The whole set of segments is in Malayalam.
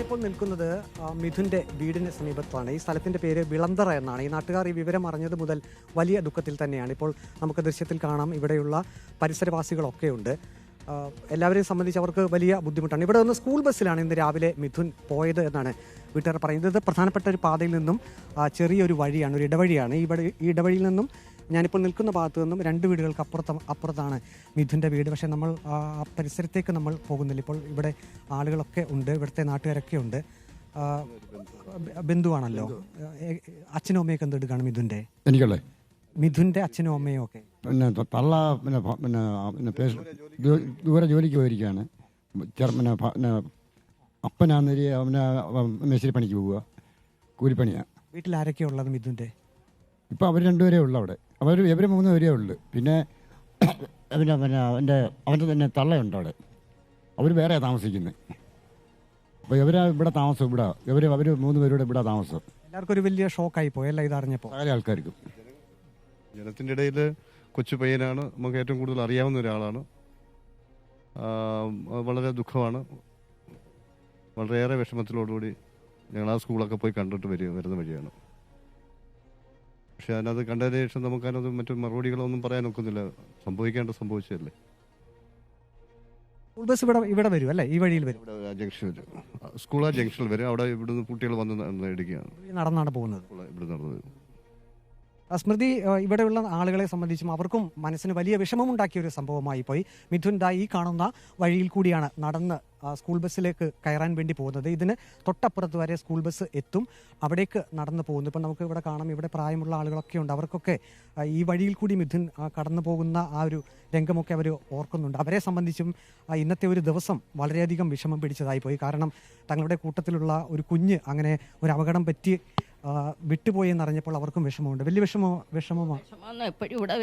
ഞാനിപ്പോൾ നിൽക്കുന്നത് മിഥുൻ്റെ വീടിന് സമീപത്താണ്. ഈ സ്ഥലത്തിൻ്റെ പേര് വിളന്തറ എന്നാണ്. ഈ നാട്ടുകാർ ഈ വിവരം അറിഞ്ഞത് മുതൽ വലിയ ദുഃഖത്തിൽ തന്നെയാണ്. ഇപ്പോൾ നമുക്ക് ദൃശ്യത്തിൽ കാണാം, ഇവിടെയുള്ള പരിസരവാസികളൊക്കെ ഉണ്ട്. എല്ലാവരെയും സംബന്ധിച്ച് അവർക്ക് വലിയ ബുദ്ധിമുട്ടാണ്. ഇവിടെ നിന്ന് സ്കൂൾ ബസ്സിലാണ് ഇന്ന് രാവിലെ മിഥുൻ പോയത് എന്നാണ് വീട്ടുകാർ പറയുന്നത്. ഇത് പ്രധാനപ്പെട്ട ഒരു പാതയിൽ നിന്നും ചെറിയൊരു വഴിയാണ്, ഒരു ഇടവഴിയാണ്. ഈ ഇടവഴിയിൽ നിന്നും ഞാനിപ്പോൾ നിൽക്കുന്ന ഭാഗത്തു നിന്നും 2 വീടുകൾക്ക് അപ്പുറത്താണ് മിഥുൻ്റെ വീട്. പക്ഷേ നമ്മൾ ആ പരിസരത്തേക്ക് നമ്മൾ പോകുന്നില്ല. ഇപ്പോൾ ഇവിടെ ആളുകളൊക്കെ ഉണ്ട്, ഇവിടുത്തെ നാട്ടുകാരൊക്കെ ഉണ്ട്. ബന്ധുവാണല്ലോ. അച്ഛനും അമ്മയൊക്കെ എന്തെടുക്കുകയാണ് മിഥുൻ്റെ? എനിക്കല്ലേ മിഥുൻ്റെ അച്ഛനും അമ്മയും ഒക്കെ പിന്നെ തള്ള ദൂരെ ജോലിക്ക് പോയിരിക്കുകയാണ്. പിന്നെ അപ്പനാന്നേരി അവനെ മേശരി പണിക്ക് പോവുക, കൂലിപ്പണിയാണ്. വീട്ടിൽ ആരൊക്കെയാണ് ഉള്ളത് മിഥുൻ്റെ? ഇപ്പം അവർ 2 പേരേ ഉള്ളു അവിടെ. ഇവർ 3 പേരേ ഉള്ളു. പിന്നെ അവൻ്റെ തന്നെ തള്ളയുണ്ട് അവിടെ. അവർ വേറെ താമസിക്കുന്നത്. അപ്പോൾ ഇവിടെ താമസം ഇവിടെ അവർ 3 പേരുടെ ഇവിടെ താമസം. എല്ലാവർക്കും ഒരു വലിയ ഷോക്കായി പോയല്ല ഇതറിഞ്ഞപ്പോൾ. പല ആൾക്കാർക്കും. ജനത്തിൻ്റെ ഇടയിൽ കൊച്ചു പയ്യനാണ്, നമുക്ക് ഏറ്റവും കൂടുതൽ അറിയാവുന്ന ഒരാളാണ്. വളരെ ദുഃഖമാണ്. വളരെയേറെ വിഷമത്തിലോടുകൂടി ഞങ്ങൾ ആ സ്കൂളൊക്കെ പോയി കണ്ടിട്ട് വരുന്ന വഴിയാണ്. പക്ഷെ അതിനകത്ത് കണ്ടതിന് ശേഷം നമുക്കതിനകത്ത് മറ്റു മറുപടികളൊന്നും പറയാനൊക്കുന്നില്ല. സംഭവിച്ചതല്ലേ. സ്കൂൾ ബസ് ഇവിടെ വരും അല്ലേ? ഈ വഴിയിൽ വരും. ഇവിടെ ജംഗ്ഷൻ വരും, സ്കൂൾ ആ ജംഗ്ഷനിൽ വരും. അവിടെ ഇവിടുന്ന് കുട്ടികൾ വന്ന് എടുക്കുകയാണ്. നടന്നാണ് പോകുന്നത്. ഇവിടെ നടന്നത്. സ്മൃതി, ഇവിടെയുള്ള ആളുകളെ സംബന്ധിച്ചും അവർക്കും മനസ്സിന് വലിയ വിഷമമുണ്ടാക്കിയ ഒരു സംഭവമായി പോയി. മിഥുൻ ഈ കാണുന്ന വഴിയിൽ കൂടിയാണ് നടന്ന് സ്കൂൾ ബസ്സിലേക്ക് കയറാൻ വേണ്ടി പോകുന്നത്. ഇതിന് തൊട്ടപ്പുറത്ത് വരെ സ്കൂൾ ബസ് എത്തും, അവിടേക്ക് നടന്നു പോകുന്നു. ഇപ്പം നമുക്ക് ഇവിടെ കാണാം, ഇവിടെ പ്രായമുള്ള ആളുകളൊക്കെ ഉണ്ട്. അവർക്കൊക്കെ ഈ വഴിയിൽ കൂടി മിഥുൻ കടന്നു പോകുന്ന ആ ഒരു രംഗമൊക്കെ അവർ ഓർക്കുന്നുണ്ട്. അവരെ സംബന്ധിച്ചും ഇന്നത്തെ ഒരു ദിവസം വളരെയധികം വിഷമം പിടിച്ചതായി പോയി. കാരണം തങ്ങളുടെ കൂട്ടത്തിലുള്ള ഒരു കുഞ്ഞ് അങ്ങനെ ഒരു അപകടം പറ്റി വിട്ടുപോയി എന്നറിഞ്ഞപ്പോൾ അവർക്കും വിഷമമുണ്ട്. വലിയ വിഷമമാണ്. എപ്പോഴും ഇവിടെ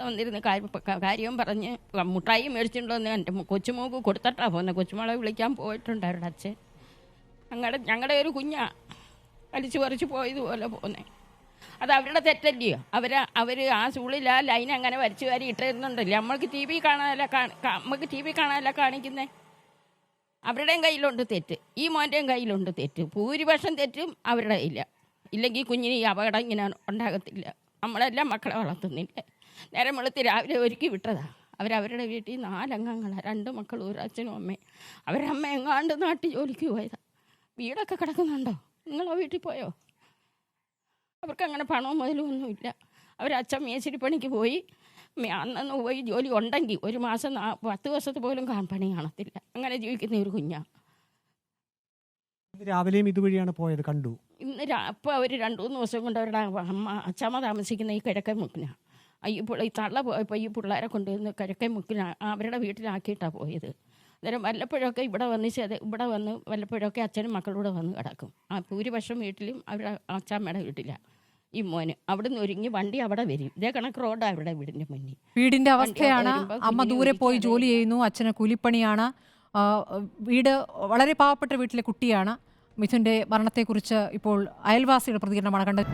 വന്നിരുന്ന കാര്യം പറഞ്ഞ് മുട്ടായി മേടിച്ചിട്ടുണ്ടോന്ന് എൻ്റെ കൊച്ചുമോക്ക് കൊടുത്തിട്ടാണ് പോകുന്നത്. കൊച്ചുമോളെ വിളിക്കാൻ പോയിട്ടുണ്ട് അവരുടെ അച്ഛൻ. ഞങ്ങളുടെ ഒരു കുഞ്ഞാ വലിച്ചു പറിച്ച് പോയതുപോലെ പോകുന്നത്. അത് അവരുടെ തെറ്റല്ലയോ? അവർ ആ സ്കൂളിൽ ആ ലൈൻ അങ്ങനെ വരച്ച് വാരി ഇട്ടിരുന്നുണ്ടല്ലോ. നമുക്ക് ടി വി കാണാനല്ല കാണിക്കുന്നത്. അവരുടെയും കയ്യിലുണ്ട് തെറ്റ്, ഈ മോൻ്റെയും കയ്യിലുണ്ട് തെറ്റ്. ഭൂരിപക്ഷം തെറ്റും അവരുടെ കയ്യില്ല. ഇല്ലെങ്കിൽ കുഞ്ഞിന് ഈ അപകടം ഇങ്ങനെ ഉണ്ടാകത്തില്ല. നമ്മളെല്ലാം മക്കളെ വളർത്തുന്നില്ല. നേരം വെളുത്ത് രാവിലെ ഒരുക്കി വിട്ടതാ. അവരവരുടെ വീട്ടിൽ 4 അംഗങ്ങളാണ്, 2 മക്കളും 1 അച്ഛനും അമ്മയും. അവരമ്മ എങ്ങാണ്ട് നാട്ടിൽ ജോലിക്ക് പോയതാ. വീടൊക്കെ കിടക്കുന്നുണ്ടോ? നിങ്ങളോ വീട്ടിൽ പോയോ? അവർക്കങ്ങനെ പണവും മുതലും ഒന്നുമില്ല. അവരച്ഛൻ മേശരി പണിക്ക് പോയി. അന്നു പോയി ജോലി ഉണ്ടെങ്കിൽ 1 മാസം 10 ദിവസത്തെ പോലും പണി കാണത്തില്ല. അങ്ങനെ ജീവിക്കുന്ന ഒരു കുഞ്ഞാണ്. രാവിലെയും ഇതുവഴിയാണ് പോയത്, കണ്ടു. അപ്പോൾ അവർ 2-3 ദിവസം കൊണ്ട് അവരുടെ അച്ഛമ്മ താമസിക്കുന്ന ഈ കിഴക്കേ മുക്കിനാണ്. ഈ തള്ള പോയപ്പോൾ ഈ പിള്ളേരെ കൊണ്ടുവന്ന് കിഴക്കേ മുക്കിന് അവരുടെ വീട്ടിലാക്കിയിട്ടാണ് പോയത്. അന്നേരം വല്ലപ്പോഴൊക്കെ ഇവിടെ വന്ന് വല്ലപ്പോഴൊക്കെ അച്ഛനും മക്കളൂടെ വന്ന് കിടക്കും. ഭൂരിപക്ഷം വീട്ടിലും അവരുടെ അച്ഛമ്മയുടെ വീട്ടിലാണ് ഈ മോന്. അവിടെ നിന്ന് ഒരുങ്ങി വണ്ടി അവിടെ വരും. ഇതേ കണക്ക് റോഡാണ് അവരുടെ വീടിൻ്റെ മുന്നിൽ. വീടിന്റെ അവസ്ഥയാണ്. അമ്മ ദൂരെ പോയി ജോലി ചെയ്യുന്നു, അച്ഛന് കൂലിപ്പണിയാണ്. വീട് വളരെ പാവപ്പെട്ട വീട്ടിലെ കുട്ടിയാണ്. മിഥുൻ്റെ മരണത്തെക്കുറിച്ച് ഇപ്പോൾ അയൽവാസിയുടെ പ്രതികരണമാണ് കണ്ടത്.